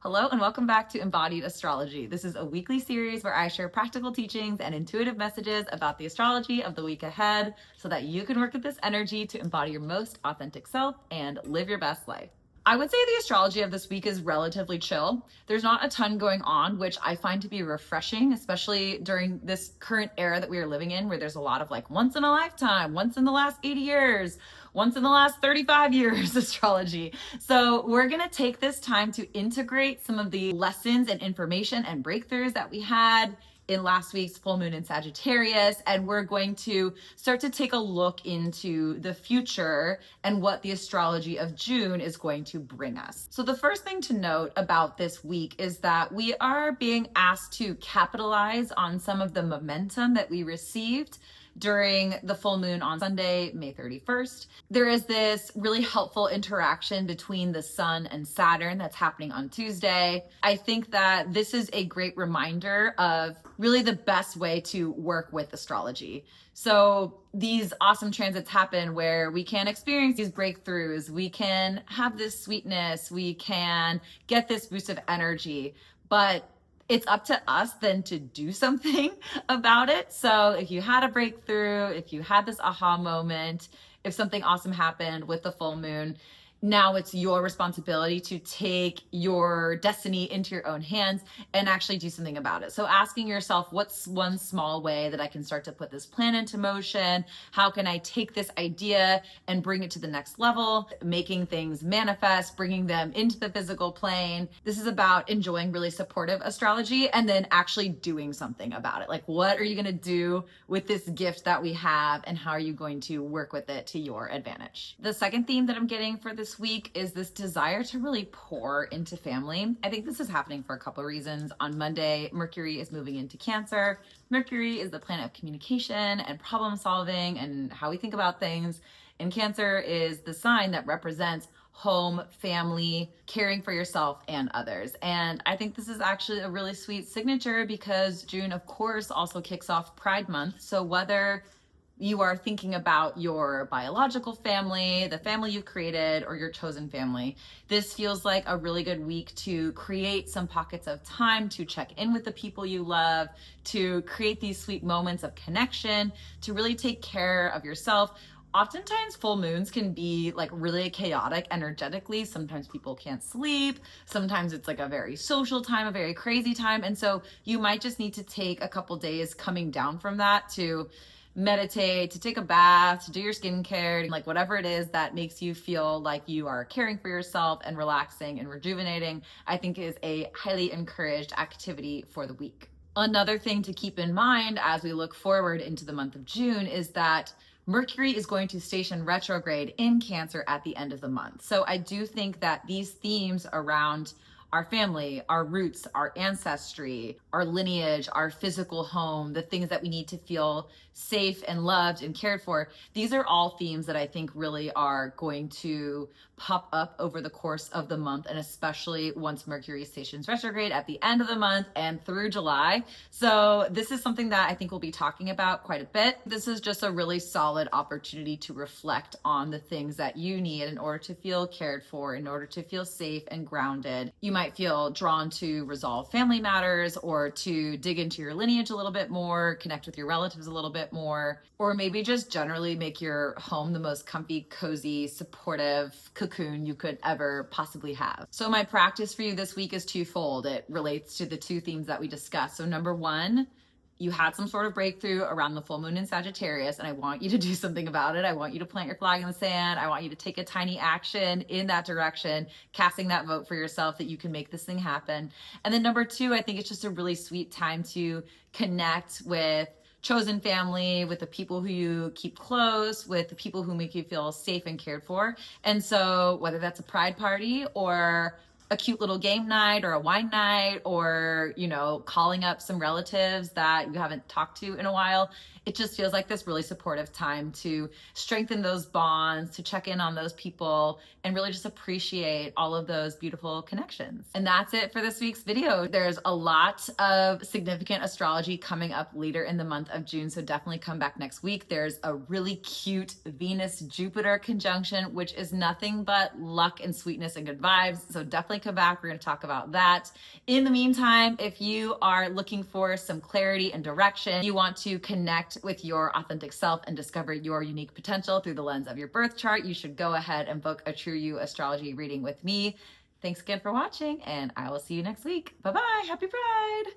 Hello and welcome back to Embodied Astrology. This is a weekly series where I share practical teachings and intuitive messages about the astrology of the week ahead so that you can work with this energy to embody your most authentic self and live your best life. I would say the astrology of this week is relatively chill. There's not a ton going on, which I find to be refreshing, especially during this current era that we are living in, where there's a lot of like once in a lifetime, once in the last 80 years, once in the last 35 years astrology. So we're going to take this time to integrate some of the lessons and information and breakthroughs that we had in last week's full moon in Sagittarius, and we're going to start to take a look into the future and what the astrology of June is going to bring us. So the first thing to note about this week is that we are being asked to capitalize on some of the momentum that we received during the full moon on Sunday, May 31st. There is this really helpful interaction between the sun and Saturn that's happening on Tuesday. I think that this is a great reminder of really the best way to work with astrology. So these awesome transits happen where we can experience these breakthroughs, we can have this sweetness, we can get this boost of energy, but it's up to us then to do something about it. So if you had a breakthrough, if you had this aha moment, if something awesome happened with the full moon, now it's your responsibility to take your destiny into your own hands and actually do something about it. So asking yourself, what's one small way that I can start to put this plan into motion? How can I take this idea and bring it to the next level, making things manifest, bringing them into the physical plane? This is about enjoying really supportive astrology and then actually doing something about it. Like, what are you going to do with this gift that we have, and how are you going to work with it to your advantage? The second theme that I'm getting for this week is this desire to really pour into family. I think this is happening for a couple of reasons. On Monday, Mercury is moving into Cancer. Mercury is the planet of communication and problem solving and how we think about things. And Cancer is the sign that represents home, family, caring for yourself and others. And I think this is actually a really sweet signature because June, of course, also kicks off Pride Month. So whether you are thinking about your biological family, the family you've created, or your chosen family, this feels like a really good week to create some pockets of time to check in with the people you love, to create these sweet moments of connection, to really take care of yourself. Oftentimes full moons can be like really chaotic energetically. Sometimes people can't sleep. Sometimes it's like a very social time, a very crazy time. And so you might just need to take a couple days coming down from that to meditate, to take a bath, to do your skincare, like whatever it is that makes you feel like you are caring for yourself and relaxing and rejuvenating, I think is a highly encouraged activity for the week. Another thing to keep in mind as we look forward into the month of June is that Mercury is going to station retrograde in Cancer at the end of the month. So I do think that these themes around our family, our roots, our ancestry, our lineage, our physical home, the things that we need to feel safe and loved and cared for. These are all themes that I think really are going to pop up over the course of the month, and especially once Mercury stations retrograde at the end of the month and through July. So this is something that I think we'll be talking about quite a bit. This is just a really solid opportunity to reflect on the things that you need in order to feel cared for, in order to feel safe and grounded. You might feel drawn to resolve family matters or to dig into your lineage a little bit more, connect with your relatives a little bit more, or maybe just generally make your home the most comfy, cozy, supportive cocoon you could ever possibly have. So my practice for you this week is twofold. It relates to the two themes that we discussed. So number one, you had some sort of breakthrough around the full moon in Sagittarius, and I want you to do something about it. I want you to plant your flag in the sand. I want you to take a tiny action in that direction, casting that vote for yourself that you can make this thing happen. And then number two, I think it's just a really sweet time to connect with chosen family, with the people who you keep close, with the people who make you feel safe and cared for. And so whether that's a pride party or a cute little game night or a wine night or, calling up some relatives that you haven't talked to in a while, it just feels like this really supportive time to strengthen those bonds, to check in on those people, and really just appreciate all of those beautiful connections. And that's it for this week's video. There's a lot of significant astrology coming up later in the month of June, so definitely come back next week. There's a really cute Venus-Jupiter conjunction, which is nothing but luck and sweetness and good vibes, so definitely definitely come back. We're going to talk about that. In the meantime, if you are looking for some clarity and direction, you want to connect with your authentic self and discover your unique potential through the lens of your birth chart, you should go ahead and book a True You astrology reading with me. Thanks again for watching, and I will see you next week. Bye-bye. Happy Pride.